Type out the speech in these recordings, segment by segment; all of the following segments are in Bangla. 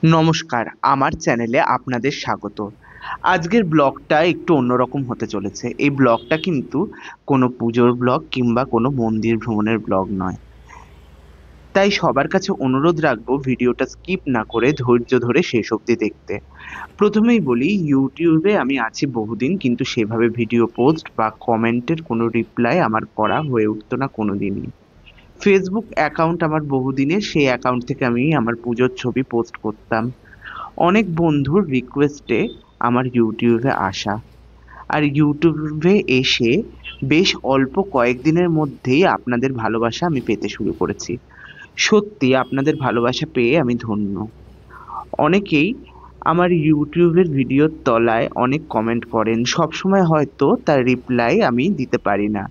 নমস্কার, আমার চ্যানেলে আপনাদের স্বাগত। আজকের ব্লগটা একটু অন্যরকম হতে চলেছে। এই ব্লগটা কিন্তু কোনো পুজোর ব্লগ কিংবা কোনো মন্দির ভ্রমণের ব্লগ নয়। তাই সবার কাছে অনুরোধ রাখবো ভিডিওটা স্কিপ না করে ধৈর্য ধরে শেষ অবধি দেখতে। প্রথমেই বলি, ইউটিউবে আমি আছি বহুদিন, কিন্তু সেভাবে ভিডিও পোস্ট বা কমেন্টের কোনো রিপ্লাই আমার করা হয়ে উঠতো না কোনোদিনই। ফেসবুক অ্যাকাউন্ট আমার বহুদিনের, সেই অ্যাকাউন্ট থেকে আমি আমার পুজোর ছবি পোস্ট করতাম। অনেক বন্ধুর রিকোয়েস্টে আমার ইউটিউবে আসা, আর ইউটিউবে এসে বেশ অল্প কয়েকদিনের মধ্যেই আপনাদের ভালোবাসা আমি পেতে শুরু করেছি। সত্যি আপনাদের ভালোবাসা পেয়ে আমি ধন্য। অনেকেই আমার ইউটিউবের ভিডিওর তলায় অনেক কমেন্ট করেন, সবসময় হয়তো তার রিপ্লাই আমি দিতে পারি না,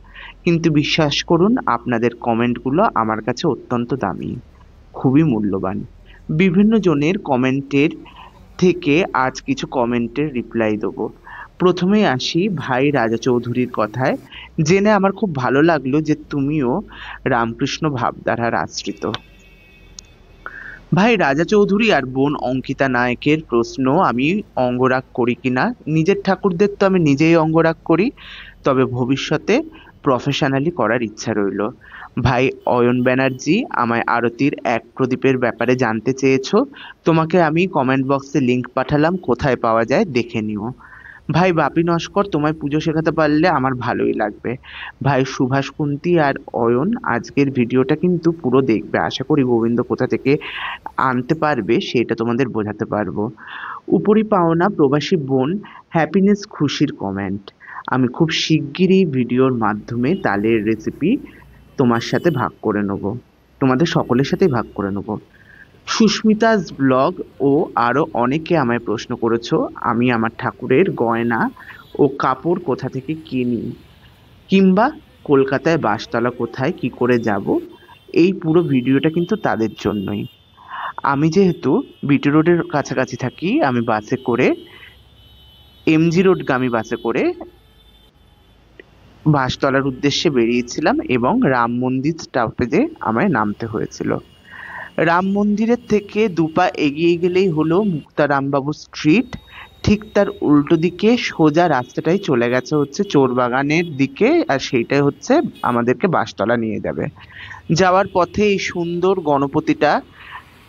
কিন্তু বিশ্বাস করুন আপনাদের কমেন্টগুলো আমার কাছে অত্যন্ত দামি, খুবই মূল্যবান। বিভিন্ন জনের কমেন্টের থেকে আজ কিছু কমেন্টের রিপ্লাই দেবো। প্রথমেই আসি ভাই রাজা চৌধুরীর কথায়। জেনে আমার খুব ভালো লাগলো যে তুমিও রামকৃষ্ণ ভাবধারার আশ্রিত। ভাই রাজা চৌধুরী আর বোন অঙ্কিতা নায়কের প্রশ্ন, আমি অঙ্গরাগ করি কিনা। নিজের ঠাকুরদের তো আমি নিজেই অঙ্গরাগ করি, তবে ভবিষ্যতে প্রফেশনালি করার ইচ্ছা রইল। ভাই অয়ন ব্যানার্জি, আমায় আরতির এক প্রদীপের ব্যাপারে জানতে চেয়েছো। তোমাকে আমি কমেন্ট বক্সে লিংক পাঠালাম, কোথায় পাওয়া যায় দেখে নিও। ভাই বাপি নস্কর, তোমায় পুজো শেখাতে পারলে আমার ভালোই লাগবে। ভাই সুভাষ কুন্তি আর অয়ন, আজকের ভিডিওটা কিন্তু পুরো দেখবে, আশা করি গোবিন্দ কোথা থেকে আনতে পারবে সেটা তোমাদের বোঝাতে পারবো। উপরি পাওনা প্রবাসী বোন হ্যাপিনেস খুশির কমেন্ট, আমি খুব শিগগিরই ভিডিওর মাধ্যমে তালের রেসিপি তোমার সাথে ভাগ করে নেব, তোমাদের সকলের সাথেই ভাগ করে নেব। সুস্মিতাস ব্লগ ও আরো অনেকে আমায় প্রশ্ন করেছো, আমি আমার ঠাকুরের গয়না ও কাপড় কোথা থেকে কিনি, কিংবা কলকাতায় বাসতলা কোথায় কি করে যাব। এই পুরো ভিডিওটা কিন্তু তাদের জন্যই। আমি যেহেতু বিটি রোডের কাছাকাছি থাকি, আমি বাসে করে, এমজি রোডগামী বাসে করে বাসতলার উদ্দেশ্যে বেরিয়েছিলাম এবং রাম মন্দির স্টপেজে আমায় নামতে হয়েছিল। রাম মন্দিরের থেকে দুপা এগিয়ে গেলেই হলো মুক্তারামবাবু স্ট্রিট। ঠিক তার উল্টো দিকে সোজা রাস্তাটাই চলে গেছে হচ্ছে চোরবাগানের দিকে, আর সেইটাই হচ্ছে আমাদেরকে বাসতলা নিয়ে যাবে। যাওয়ার পথে এই সুন্দর গণপতিটা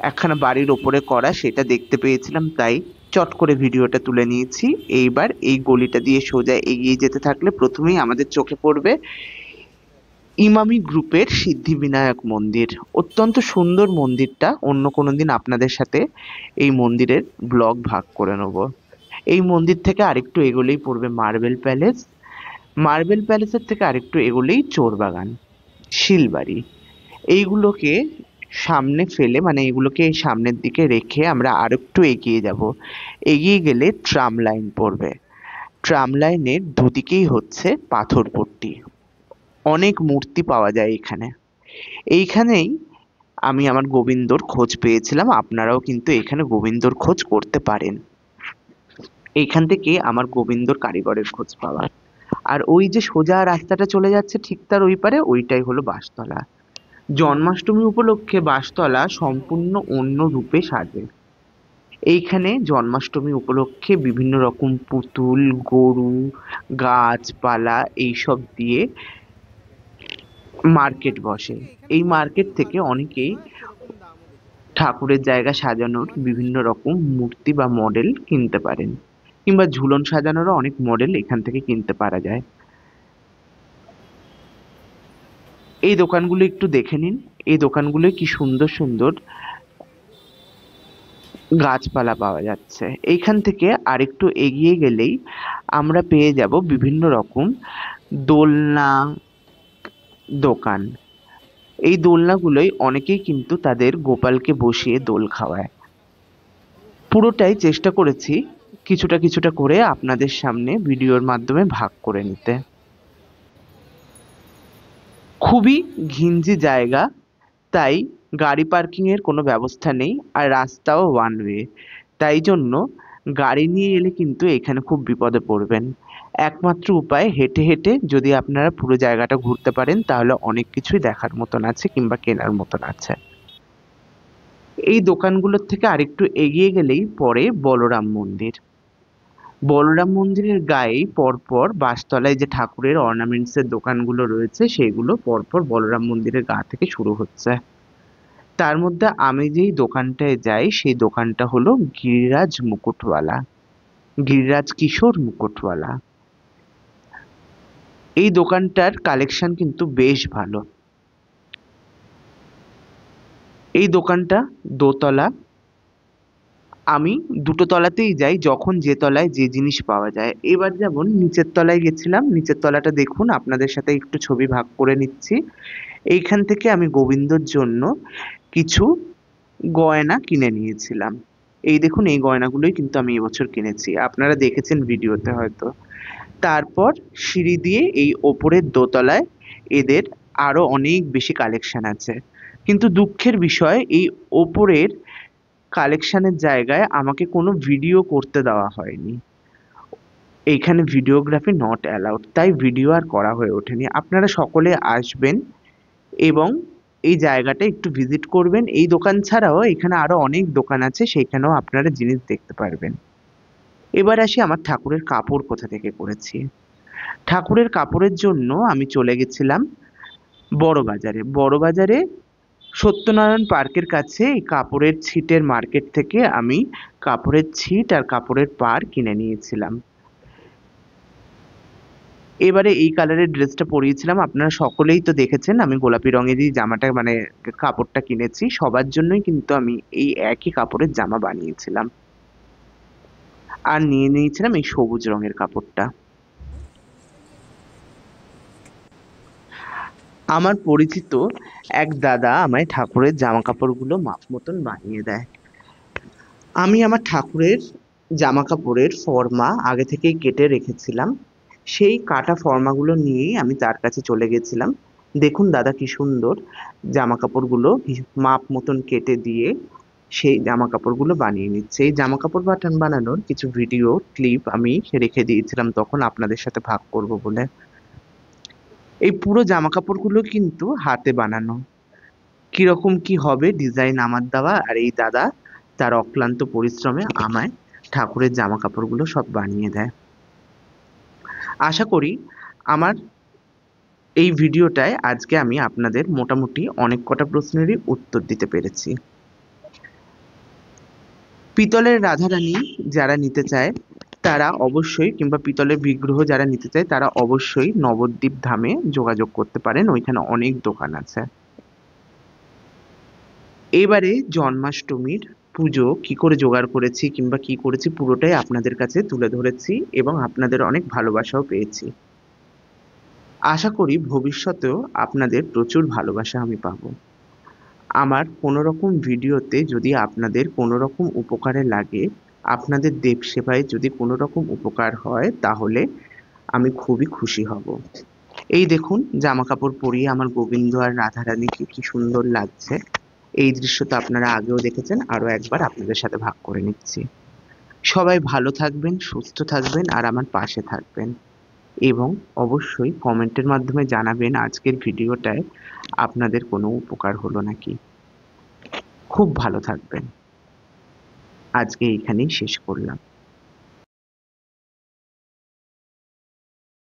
একখানা বাড়ির ওপরে করা, সেটা দেখতে পেয়েছিলাম, তাই চট করে ভিডিওটা তুলে নিয়েছি। এইবার এই গলিটা দিয়ে সোজা এগিয়ে যেতে থাকলে প্রথমেই আমাদের চোখে পড়বে ইমামি গ্রুপের সিদ্ধিবিনায়ক মন্দির। অত্যন্ত সুন্দর মন্দিরটা, অন্য কোনো দিন আপনাদের সাথে এই মন্দিরের ব্লগ ভাগ করে নেব। এই মন্দির থেকে আরেকটু এগোলেই পড়বে মার্বেল প্যালেস। মার্বেল প্যালেসের থেকে আরেকটু এগোলেই চোরবাগান, শিলবাড়ি। এইগুলোকে সামনে ফেলে, মানে এগুলোকে সামনের দিকে রেখে আমরা আরেকটু এগিয়ে যাব। এগিয়ে গেলে ট্রাম লাইন পড়বে। ট্রাম লাইনের দুদিকেই হচ্ছে পাথরপট্টি, অনেক মূর্তি পাওয়া যায় এখানে। এইখানেই আমি আমার গোবিন্দর খোঁজ পেয়েছিলাম, আপনারাও কিন্তু এখানে গোবিন্দর খোঁজ করতে পারেন। এইখান থেকে আমার গোবিন্দর কারিগরের খোঁজ পাওয়া। আর ওই যে সোজা রাস্তাটা চলে যাচ্ছে ঠিক তার ওই পারে, ওইটাই হলো বাসতলা। জন্মাষ্টমী উপলক্ষে বাসতলা সম্পূর্ণ অন্য রূপে সাজে। এইখানে জন্মাষ্টমী উপলক্ষে বিভিন্ন রকম পুতুল, গরু, গাছপালা এইসব দিয়ে মার্কেট বসে। এই মার্কেট থেকে অনেকেই ঠাকুরের জায়গা সাজানোর বিভিন্ন রকম মূর্তি বা মডেল কিনতে পারেন, কিংবা ঝুলন সাজানোরও অনেক মডেল এখান থেকে কিনতে পারা যায়। এই দোকানগুলো একটু দেখে নিন, এই দোকানগুলো কি সুন্দর সুন্দর গাছপালা পাওয়া যাচ্ছে। এইখান থেকে আরেকটু এগিয়ে গেলেই আমরা পেয়ে যাব বিভিন্ন রকম দোলনা দোকান। এই দোলনাগুলোই অনেকেই কিন্তু তাদের গোপালকে বসিয়ে দোল খাওয়ায়। পুরোটাই চেষ্টা করেছি কিছুটা কিছুটা করে আপনাদের সামনে ভিডিওর মাধ্যমে ভাগ করে নিতে। খুবই ঘিঞ্জি জায়গা, তাই গাড়ি পার্কিং এর কোনো ব্যবস্থা নেই, আর রাস্তাও ওয়ান ওয়ে। তাই জন্য গাড়ি নিয়ে এলে কিন্তু এখানে খুব বিপদে পড়বেন। একমাত্র উপায় হেঁটে হেঁটে যদি আপনারা পুরো জায়গাটা ঘুরতে পারেন, তাহলে অনেক কিছুই দেখার মতন আছে কিংবা কেনার মতন আছে। এই দোকানগুলোর থেকে আরেকটু এগিয়ে গেলেই পড়ে বলরাম মন্দির। বলরাম মন্দিরের গায়েই পরপর বাঁশতলায় যে ঠাকুরের অর্নামেন্টস এর দোকানগুলো রয়েছে সেগুলো পরপর বলরাম মন্দিরের গা থেকে শুরু হচ্ছে। তার মধ্যে আমি যেই দোকানটায় যাই সেই দোকানটা হলো গিরিরাজ মুকুটওয়ালা, গিরিরাজ কিশোর মুকুটওয়ালা। এই দোকানটার কালেকশন কিন্তু বেশ ভালো। এই দোকানটা দোতলা। আমি দুটো তলাতেই যাই যখন যে তলায় যে জিনিস পাওয়া যায়। এবার যেমন নিচের তলায় গেছিলাম, নিচের তলাটা দেখুন, আপনাদের সাথে একটু ছবি ভাগ করে নিচ্ছি। এইখান থেকে আমি গোবিন্দর জন্য কিছু গয়না কিনে নিয়েছিলাম। এই দেখুন, এই গয়নাগুলোই কিন্তু আমি এবছর কিনেছি, আপনারা দেখেছেন ভিডিওতে হয়তো। তারপর সিঁড়ি দিয়ে এই ওপরের দোতলায় এদের আরো অনেক বেশি কালেকশন আছে, কিন্তু দুঃখের বিষয় এই ওপরের কালেকশনের জায়গায় আমাকে কোনো ভিডিও করতে দেওয়া হয়নি। এইখানে ভিডিওগ্রাফি নট অ্যালাউড, তাই ভিডিও আর করা হয়ে ওঠেনি। আপনারা সকলে আসবেন এবং এই জায়গাটা একটু ভিজিট করবেন। এই দোকান ছাড়াও এখানে আরো অনেক দোকান আছে, সেখানেও আপনারা জিনিস দেখতে পারবেন। এবার আসি আমার ঠাকুরের কাপড় কোথা থেকে করেছি। ঠাকুরের কাপড়ের জন্য আমি চলে গেছিলাম বড় বাজারে। বড় বাজারে সত্যনারায়ণ পার্কের কাছে এই কাপড়ের ছিটের মার্কেট থেকে আমি কাপড়ের ছিট আর কাপড়ের পাড় কিনে নিয়েছিলাম। এবারে এই কালারের ড্রেসটা পরিয়েছিলাম, আপনারা সকলেই তো দেখেছেন আমি গোলাপি রঙেরই জামাটা মানে কাপড়টা কিনেছি। সবার জন্যই কিন্তু আমি এই একই কাপড়ের জামা বানিয়েছিলাম। আর নিয়ে নিয়েছিলাম এই সবুজ রঙের কাপড়টা। আমার পরিচিত এক দাদা আমায় ঠাকুরের জামা কাপড়গুলো মাপ মতন বানিয়ে দেয়। আমি আমার ঠাকুরের জামা কাপড়ের ফর্মা আগে থেকেই কেটে রেখেছিলাম। সেই কাটা ফর্মাগুলো নিয়েই আমি তার কাছে চলে গেছিলাম। দেখুন দাদা কি সুন্দর জামা কাপড়গুলো মাপ মতন কেটে দিয়ে সেই জামা কাপড়গুলো বানিয়ে নিচ্ছে। এই জামা কাপড় বানানোর কিছু ভিডিও ক্লিপ আমি রেখে দিয়েছিলাম তখন আপনাদের সাথে ভাগ করব বলে। এই পুরো জামা কাপড়গুলো কিন্তু হাতে বানানো। কিরকম কি হবে ডিজাইন আমার দেওয়া, আর এই দাদা তার অক্লান্ত পরিশ্রমে আমায় ঠাকুরের জামা কাপড়গুলো সব বানিয়ে দেয়। আশা করি আমার এই ভিডিওটায় আজকে আমি আপনাদের মোটামুটি অনেক কটা প্রশ্নেরই উত্তর দিতে পেরেছি। পিতলের রাধারানী যারা নিতে চায় তারা অবশ্যই, কিংবা পিতলের বিগ্রহ যারা নিতে চায় তারা অবশ্যই নবদ্বীপ ধামে যোগাযোগ করতে পারেন, ওইখানে অনেক দোকান আছে। এবারে জন্মাষ্টমীর পুজো কি করে জোগাড় করেছি কিংবা কি করেছি পুরোটাই আপনাদের কাছে তুলে ধরেছি এবং আপনাদের অনেক ভালোবাসাও পেয়েছি। আশা করি ভবিষ্যতেও আপনাদের প্রচুর ভালোবাসা আমি পাবো। আমার কোনো রকম ভিডিওতে যদি আপনাদের কোনো রকম উপকারে লাগে, আপনাদের দেব সেবায় যদি কোনো রকম উপকার হয়, তাহলে আমি খুবই খুশি হব। এই দেখুন জামা কাপড় পরিয়ে আমার গোবিন্দ আর রাধারানীকে কি সুন্দর লাগছে। এই দৃশ্য তো আপনারা আগেও দেখেছেন, আরো একবার আপনাদের সাথে ভাগ করে নিচ্ছি। সবাই ভালো থাকবেন, সুস্থ থাকবেন আর আমার পাশে থাকবেন, এবং অবশ্যই কমেন্টের মাধ্যমে জানাবেন আজকের ভিডিওটায় আপনাদের কোনো উপকার হলো নাকি। খুব ভালো থাকবেন। আজকে এইখানেই শেষ করলাম।